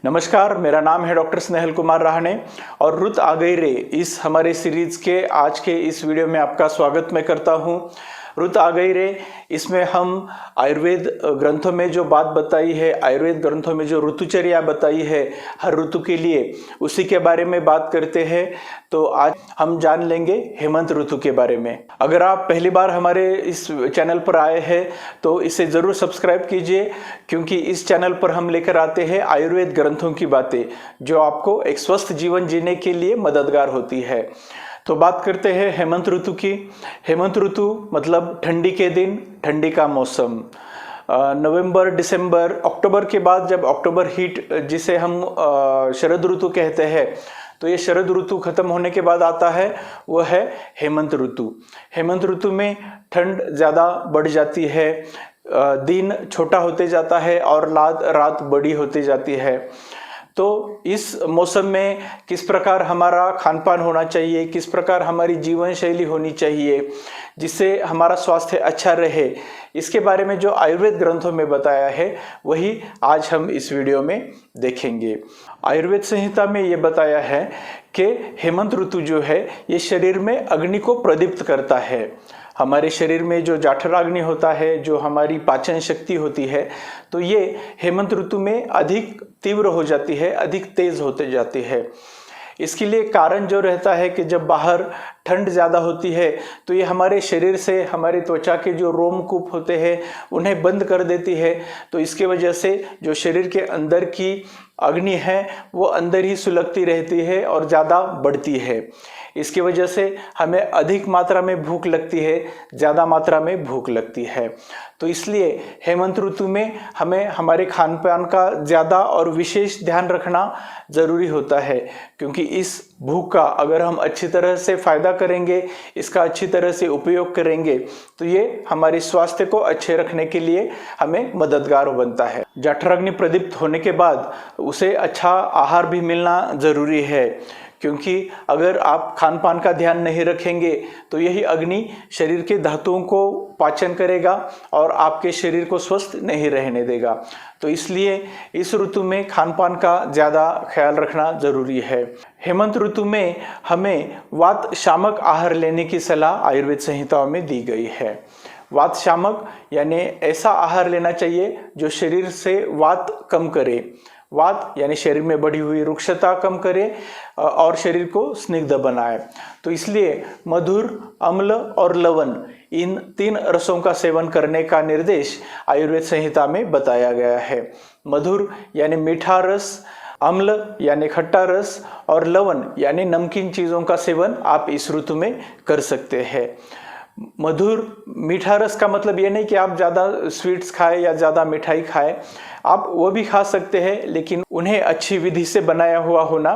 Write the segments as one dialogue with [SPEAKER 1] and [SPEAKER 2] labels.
[SPEAKER 1] नमस्कार, मेरा नाम है डॉक्टर स्नेहल कुमार राहने और रुत आ गई रे इस हमारे सीरीज के आज के इस वीडियो में आपका स्वागत मैं करता हूं। रुत आ गई रे इसमें हम आयुर्वेद ग्रंथों में जो बात बताई है, आयुर्वेद ग्रंथों में जो ऋतुचर्या बताई है हर ऋतु के लिए, उसी के बारे में बात करते हैं। तो आज हम जान लेंगे हेमंत ऋतु के बारे में। अगर आप पहली बार हमारे इस चैनल पर आए हैं तो इसे ज़रूर सब्सक्राइब कीजिए, क्योंकि इस चैनल पर हम लेकर आते हैं आयुर्वेद ग्रंथों की बातें जो आपको एक स्वस्थ जीवन जीने के लिए मददगार होती है। तो बात करते हैं हेमंत ऋतु की। हेमंत ऋतु मतलब ठंडी के दिन, ठंडी का मौसम। नवंबर, दिसंबर, अक्टूबर के बाद जब अक्टूबर हीट जिसे हम शरद ऋतु कहते हैं, तो ये शरद ऋतु खत्म होने के बाद आता है, वो है हेमंत ऋतु। हेमंत ऋतु में ठंड ज़्यादा बढ़ जाती है, दिन छोटा होते जाता है और रात बड़ी होती जाती है। तो इस मौसम में किस प्रकार हमारा खान पान होना चाहिए, किस प्रकार हमारी जीवन शैली होनी चाहिए जिससे हमारा स्वास्थ्य अच्छा रहे, इसके बारे में जो आयुर्वेद ग्रंथों में बताया है वही आज हम इस वीडियो में देखेंगे। आयुर्वेद संहिता में ये बताया है कि हेमंत ऋतु जो है ये शरीर में अग्नि को प्रदीप्त करता है। हमारे शरीर में जो जठराग्नि होता है, जो हमारी पाचन शक्ति होती है, तो ये हेमंत ऋतु में अधिक तीव्र हो जाती है, अधिक तेज होते जाती है। इसके लिए कारण जो रहता है कि जब बाहर ठंड ज़्यादा होती है तो ये हमारे शरीर से हमारी त्वचा के जो रोमकूप होते हैं उन्हें बंद कर देती है। तो इसके वजह से जो शरीर के अंदर की अग्नि है वो अंदर ही सुलगती रहती है और ज़्यादा बढ़ती है। इसकी वजह से हमें अधिक मात्रा में भूख लगती है, ज़्यादा मात्रा में भूख लगती है। तो इसलिए हेमंत ऋतु में हमें हमारे खान पान का ज़्यादा और विशेष ध्यान रखना ज़रूरी होता है, क्योंकि इस भूख का अगर हम अच्छी तरह से फ़ायदा करेंगे, इसका अच्छी तरह से उपयोग करेंगे, तो ये हमारे स्वास्थ्य को अच्छे रखने के लिए हमें मददगार बनता है। जठराग्नि प्रदीप्त होने के बाद उसे अच्छा आहार भी मिलना ज़रूरी है, क्योंकि अगर आप खान पान का ध्यान नहीं रखेंगे तो यही अग्नि शरीर के धातुओं को पाचन करेगा और आपके शरीर को स्वस्थ नहीं रहने देगा। तो इसलिए इस ऋतु में खान पान का ज़्यादा ख्याल रखना ज़रूरी है। हेमंत ऋतु में हमें वात शामक आहार लेने की सलाह आयुर्वेद संहिताओं में दी गई है। वात शामक यानी ऐसा आहार लेना चाहिए जो शरीर से वात कम करे। वात यानी शरीर में बढ़ी हुई रुक्षता कम करे और शरीर को स्निग्ध बनाए। तो इसलिए मधुर, अम्ल और लवण, इन 3 रसों का सेवन करने का निर्देश आयुर्वेद संहिता में बताया गया है। मधुर यानी मीठा रस, अम्ल यानी खट्टा रस और लवण यानी नमकीन चीज़ों का सेवन आप इस ऋतु में कर सकते हैं। मधुर मीठा रस का मतलब ये नहीं कि आप ज़्यादा स्वीट्स खाएं या ज़्यादा मिठाई खाएं, आप वो भी खा सकते हैं, लेकिन उन्हें अच्छी विधि से बनाया हुआ होना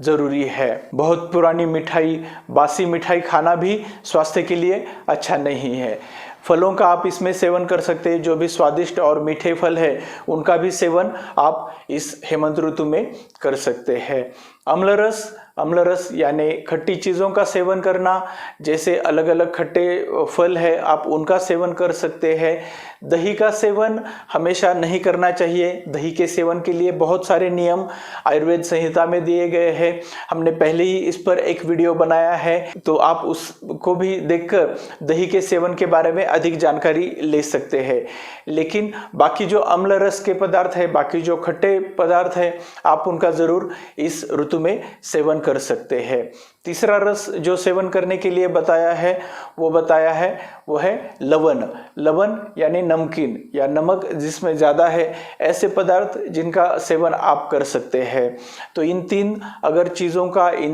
[SPEAKER 1] ज़रूरी है। बहुत पुरानी मिठाई, बासी मिठाई खाना भी स्वास्थ्य के लिए अच्छा नहीं है। फलों का आप इसमें सेवन कर सकते हैं, जो भी स्वादिष्ट और मीठे फल है उनका भी सेवन आप इस हेमंत ऋतु में कर सकते हैं। अम्ल रस यानी खट्टी चीज़ों का सेवन करना, जैसे अलग अलग खट्टे फल है आप उनका सेवन कर सकते हैं। दही का सेवन हमेशा नहीं करना चाहिए। दही के सेवन के लिए बहुत सारे नियम आयुर्वेद संहिता में दिए गए हैं। हमने पहले ही इस पर एक वीडियो बनाया है, तो आप उसको भी देखकर दही के सेवन के बारे में अधिक जानकारी ले सकते हैं। लेकिन बाकी जो अम्ल रस के पदार्थ है, बाकी जो खट्टे पदार्थ है, आप उनका ज़रूर इस ऋतु में सेवन कर सकते हैं। तीसरा रस जो सेवन करने के लिए बताया है वो है लवण। लवण यानी नमकीन या नमक जिसमें ज़्यादा है, ऐसे पदार्थ जिनका सेवन आप कर सकते हैं। तो इन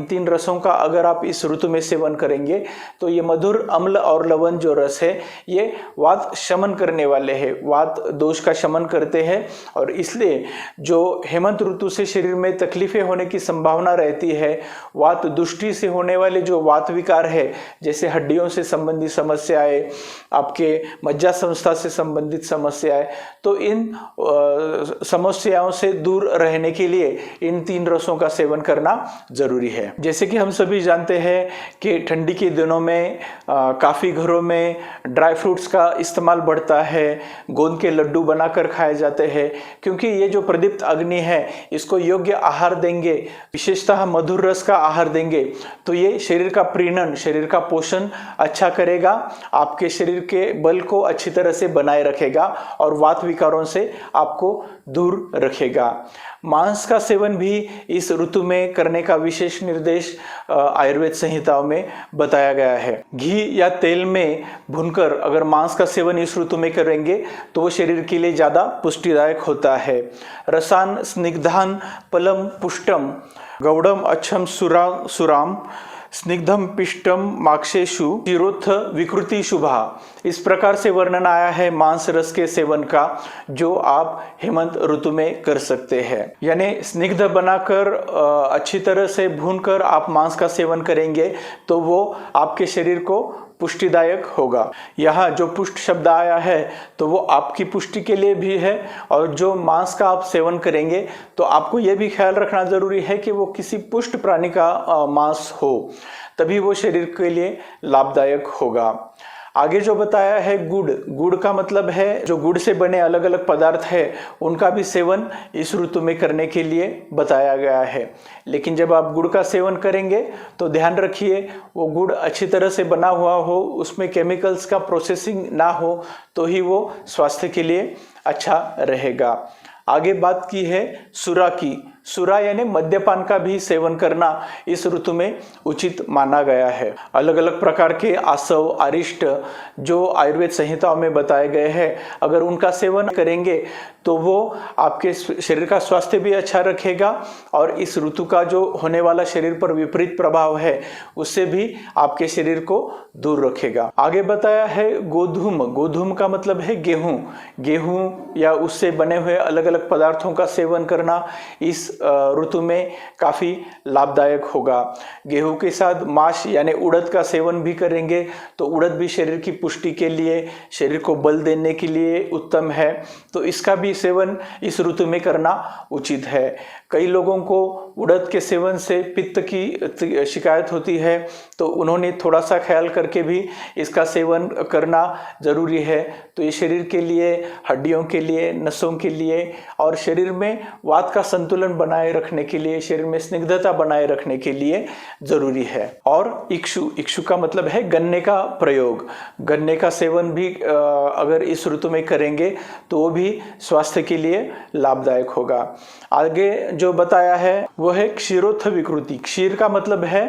[SPEAKER 1] 3 रसों का अगर आप इस ऋतु में सेवन करेंगे तो ये मधुर, अम्ल और लवण जो रस है ये वात शमन करने वाले हैं, वात दोष का शमन करते हैं। और इसलिए जो हेमंत ऋतु से शरीर में तकलीफें होने की संभावना रहती है, वात दुष्टि से होने वाले जो वात विकार है, जैसे हड्डियों से संबंधित समस्याएं, आपके मज्जा संस्था से संबंधित समस्याएं, तो इन समस्याओं से दूर रहने के लिए इन 3 रसों का सेवन करना जरूरी है। जैसे कि हम सभी जानते हैं कि ठंडी के दिनों में काफ़ी घरों में ड्राई फ्रूट्स का इस्तेमाल बढ़ता है, गोंद के लड्डू बनाकर खाए जाते हैं, क्योंकि ये जो प्रदीप्त अग्नि है इसको योग्य आहार देंगे, विशेषतः मधुर रस का आहार देंगे, तो ये शरीर का प्रीणन, शरीर का पोषण अच्छा करेगा, आपके शरीर के बल को अच्छी तरह से बनाए रखेगा और वात विकारों से आपको दूर रखेगा। मांस का सेवन भी इस ऋतु में करने का विशेष निर्देश आयुर्वेद संहिताओं में बताया गया है। घी या तेल में भूनकर अगर मांस का सेवन इस ऋतु में करेंगे तो वो शरीर के लिए ज़्यादा पुष्टिदायक होता है। रसान स्निग्धान पलम पुष्टम गौड़म अच्छम सुराम स्निग्धम पिष्टम माक्षेशु शिरोत्थ विकृति शुभा, इस प्रकार से वर्णन आया है मांस रस के सेवन का, जो आप हेमंत ऋतु में कर सकते हैं। यानी स्निग्ध बनाकर अच्छी तरह से भूनकर आप मांस का सेवन करेंगे तो वो आपके शरीर को पुष्टिदायक होगा। यहाँ जो पुष्ट शब्द आया है तो वो आपकी पुष्टि के लिए भी है, और जो मांस का आप सेवन करेंगे तो आपको ये भी ख्याल रखना जरूरी है कि वो किसी पुष्ट प्राणी का मांस हो, तभी वो शरीर के लिए लाभदायक होगा। आगे जो बताया है गुड़ का मतलब है जो गुड़ से बने अलग अलग पदार्थ है उनका भी सेवन इस ऋतु में करने के लिए बताया गया है। लेकिन जब आप गुड़ का सेवन करेंगे तो ध्यान रखिए वो गुड़ अच्छी तरह से बना हुआ हो, उसमें केमिकल्स का प्रोसेसिंग ना हो, तो ही वो स्वास्थ्य के लिए अच्छा रहेगा। आगे बात की है सुरा की। सुरा यानी मद्यपान का भी सेवन करना इस ऋतु में उचित माना गया है। अलग अलग प्रकार के आसव, अरिष्ट जो आयुर्वेद संहिताओं में बताए गए हैं, अगर उनका सेवन करेंगे तो वो आपके शरीर का स्वास्थ्य भी अच्छा रखेगा और इस ऋतु का जो होने वाला शरीर पर विपरीत प्रभाव है उससे भी आपके शरीर को दूर रखेगा। आगे बताया है गोधूम। गोधूम का मतलब है गेहूं या उससे बने हुए अलग अलग पदार्थों का सेवन करना इस ऋतु में काफी लाभदायक होगा। गेहूं के साथ माश यानी उड़द का सेवन भी करेंगे तो उड़द भी शरीर की पुष्टि के लिए, शरीर को बल देने के लिए उत्तम है, तो इसका भी सेवन इस ऋतु में करना उचित है। कई लोगों को उड़द के सेवन से पित्त की शिकायत होती है, तो उन्होंने थोड़ा सा ख्याल करके भी इसका सेवन करना जरूरी है। तो ये शरीर के लिए, हड्डियों के लिए, नसों के लिए और शरीर में वात का संतुलन बनाए रखने के लिए, शरीर में स्निग्धता बनाए रखने के लिए जरूरी है। और इक्षु का मतलब है गन्ने का प्रयोग। गन्ने का सेवन भी अगर इस ऋतु में करेंगे तो वो भी स्वास्थ्य के लिए लाभदायक होगा। आगे जो बताया है वो है क्षीरोत्थ विकृति। क्षीर का मतलब है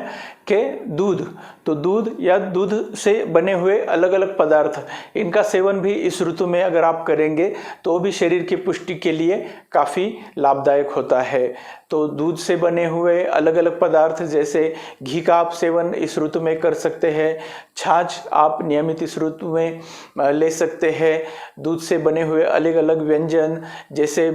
[SPEAKER 1] कि दूध, तो दूध या दूध से बने हुए अलग अलग पदार्थ, इनका सेवन भी इस ऋतु में अगर आप करेंगे तो भी शरीर की पुष्टि के लिए काफ़ी लाभदायक होता है। तो दूध से बने हुए अलग अलग पदार्थ जैसे घी का आप सेवन इस ऋतु में कर सकते हैं, छाछ आप नियमित इस ऋतु में ले सकते हैं। दूध से बने हुए अलग अलग व्यंजन जैसे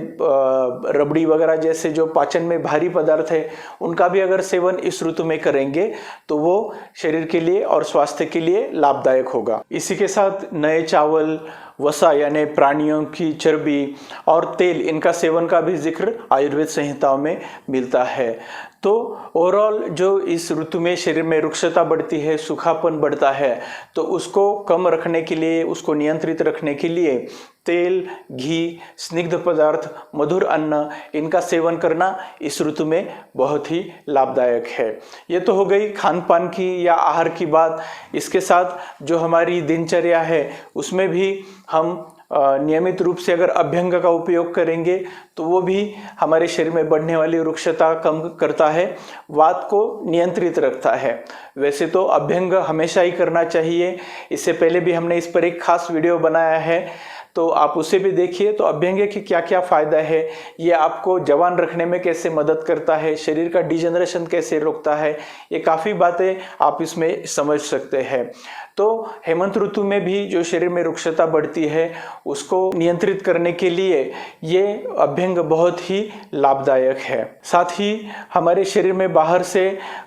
[SPEAKER 1] रबड़ी वगैरह जैसे जो पाचन में भारी पदार्थ है उनका भी अगर सेवन इस ऋतु में करेंगे तो वो शरीर के लिए और स्वास्थ्य के लिए लाभदायक होगा। इसी के साथ नए चावल, वसा यानी प्राणियों की चर्बी और तेल, इनका सेवन का भी जिक्र आयुर्वेद संहिताओं में मिलता है। तो ओवरऑल जो इस ऋतु में शरीर में रुक्षता बढ़ती है, सूखापन बढ़ता है, तो उसको कम रखने के लिए, उसको नियंत्रित रखने के लिए तेल, घी, स्निग्ध पदार्थ, मधुर अन्न, इनका सेवन करना इस ऋतु में बहुत ही लाभदायक है। ये तो हो गई खान पान की या आहार की बात। इसके साथ जो हमारी दिनचर्या है उसमें भी हम नियमित रूप से अगर अभ्यंग का उपयोग करेंगे तो वो भी हमारे शरीर में बढ़ने वाली रुक्षता कम करता है, वात को नियंत्रित रखता है। वैसे तो अभ्यंग हमेशा ही करना चाहिए, इससे पहले भी हमने इस पर एक खास वीडियो बनाया है, तो आप उसे भी देखिए। तो अभ्यंग की क्या क्या फायदा है, ये आपको जवान रखने में कैसे मदद करता है, शरीर का डिजेनरेशन कैसे रोकता है, ये काफ़ी बातें आप इसमें समझ सकते हैं। तो हेमंत ऋतु में भी जो शरीर में रुक्षता बढ़ती है उसको नियंत्रित करने के लिए ये अभ्यंग बहुत ही लाभदायक है। साथ ही हमारे शरीर में बाहर से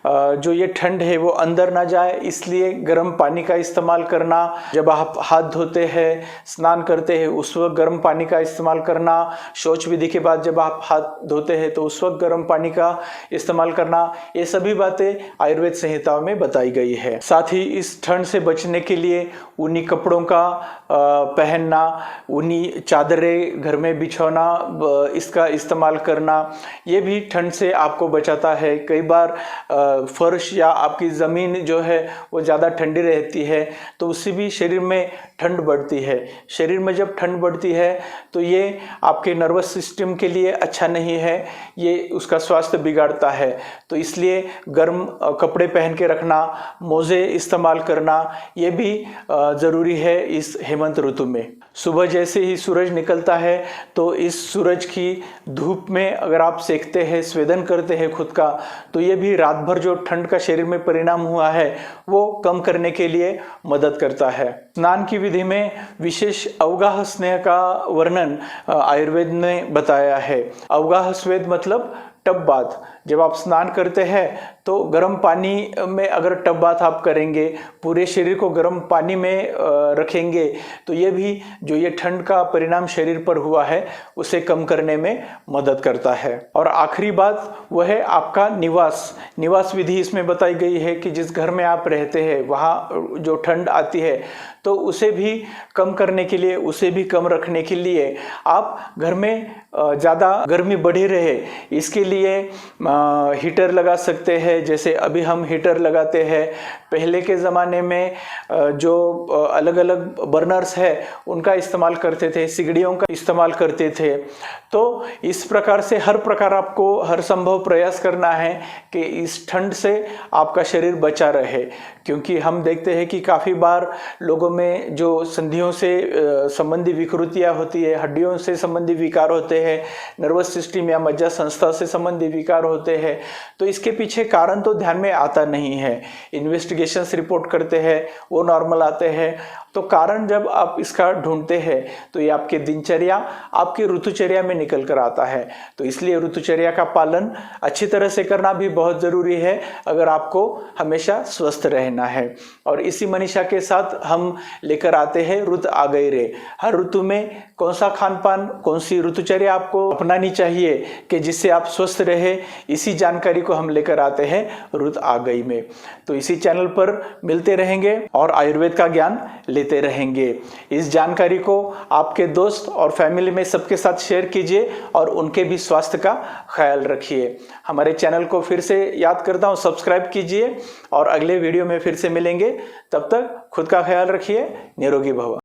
[SPEAKER 1] जो ये ठंड है वो अंदर ना जाए, इसलिए गर्म पानी का इस्तेमाल करना, जब आप हाथ धोते हैं, स्नान करते हैं उस वक्त गर्म पानी का इस्तेमाल करना, शौच विधि के बाद जब आप हाथ धोते हैं तो उस वक्त गर्म पानी का इस्तेमाल करना, ये सभी बातें आयुर्वेद संहिताओं में बताई गई है। साथ ही इस ठंड से बचने के लिए ऊनी कपड़ों का पहनना, ऊनी चादरें घर में बिछौना, इसका इस्तेमाल करना, ये भी ठंड से आपको बचाता है। कई बार फर्श या आपकी ज़मीन जो है वो ज़्यादा ठंडी रहती है तो उससे भी शरीर में ठंड बढ़ती है। शरीर में जब ठंड बढ़ती है तो ये आपके नर्वस सिस्टम के लिए अच्छा नहीं है, ये उसका स्वास्थ्य बिगाड़ता है। तो इसलिए गर्म कपड़े पहन के रखना, मोजे इस्तेमाल करना, ये भी ज़रूरी है इस हेमंत ऋतु में। सुबह जैसे ही सूरज निकलता है तो इस सूरज की धूप में अगर आप सेकते हैं, स्वेदन करते हैं खुद का, तो ये भी रात भर जो ठंड का शरीर में परिणाम हुआ है वो कम करने के लिए मदद करता है। स्नान की विधि में विशेष अवगाह स्नेह का वर्णन आयुर्वेद ने बताया है। अवगाह स्वेद मतलब टब बाथ। जब आप स्नान करते हैं तो गर्म पानी में अगर टब बाथ आप करेंगे, पूरे शरीर को गर्म पानी में रखेंगे, तो ये भी जो ये ठंड का परिणाम शरीर पर हुआ है उसे कम करने में मदद करता है। और आखिरी बात वह है आपका निवास विधि इसमें बताई गई है कि जिस घर में आप रहते हैं वहाँ जो ठंड आती है तो उसे भी कम करने के लिए, उसे भी कम रखने के लिए आप घर में ज़्यादा गर्मी बढ़ी रहे इसके लिए हीटर लगा सकते हैं। जैसे अभी हम हीटर लगाते हैं, पहले के ज़माने में जो अलग अलग बर्नर्स है उनका इस्तेमाल करते थे, सिगड़ियों का इस्तेमाल करते थे। तो इस प्रकार से हर प्रकार आपको हर संभव प्रयास करना है कि इस ठंड से आपका शरीर बचा रहे, क्योंकि हम देखते हैं कि काफ़ी बार लोगों में जो संधियों से संबंधी विकृतियाँ होती है, हड्डियों से संबंधी विकार होते हैं, नर्वस सिस्टम या मज्जा संस्था से संबंधी विकार होते हैं, तो इसके पीछे कारण तो ध्यान में आता नहीं है। इन्वेस्टिगेशंस रिपोर्ट करते हैं, वो नॉर्मल आते हैं। तो कारण जब आप इसका ढूंढते हैं तो ये आपके दिनचर्या, आपकी ऋतुचर्या में निकल कर आता है। तो इसलिए ऋतुचर्या का पालन अच्छी तरह से करना भी बहुत ज़रूरी है अगर आपको हमेशा स्वस्थ रहना है। और इसी मनीषा के साथ हम लेकर आते हैं रुत आ गई रे। हर ऋतु में कौन सा खान पान, कौन सी ऋतुचर्या आपको अपनानी चाहिए कि जिससे आप स्वस्थ रहे, इसी जानकारी को हम लेकर आते हैं रुत आ गई में। तो इसी चैनल पर मिलते रहेंगे और आयुर्वेद का ज्ञान लेते रहेंगे। इस जानकारी को आपके दोस्त और फैमिली में सबके साथ शेयर कीजिए और उनके भी स्वास्थ्य का ख्याल रखिए। हमारे चैनल को फिर से याद करता हूँ, सब्सक्राइब कीजिए और अगले वीडियो में फिर से मिलेंगे। तब तक खुद का ख्याल रखिए। निरोगी भव।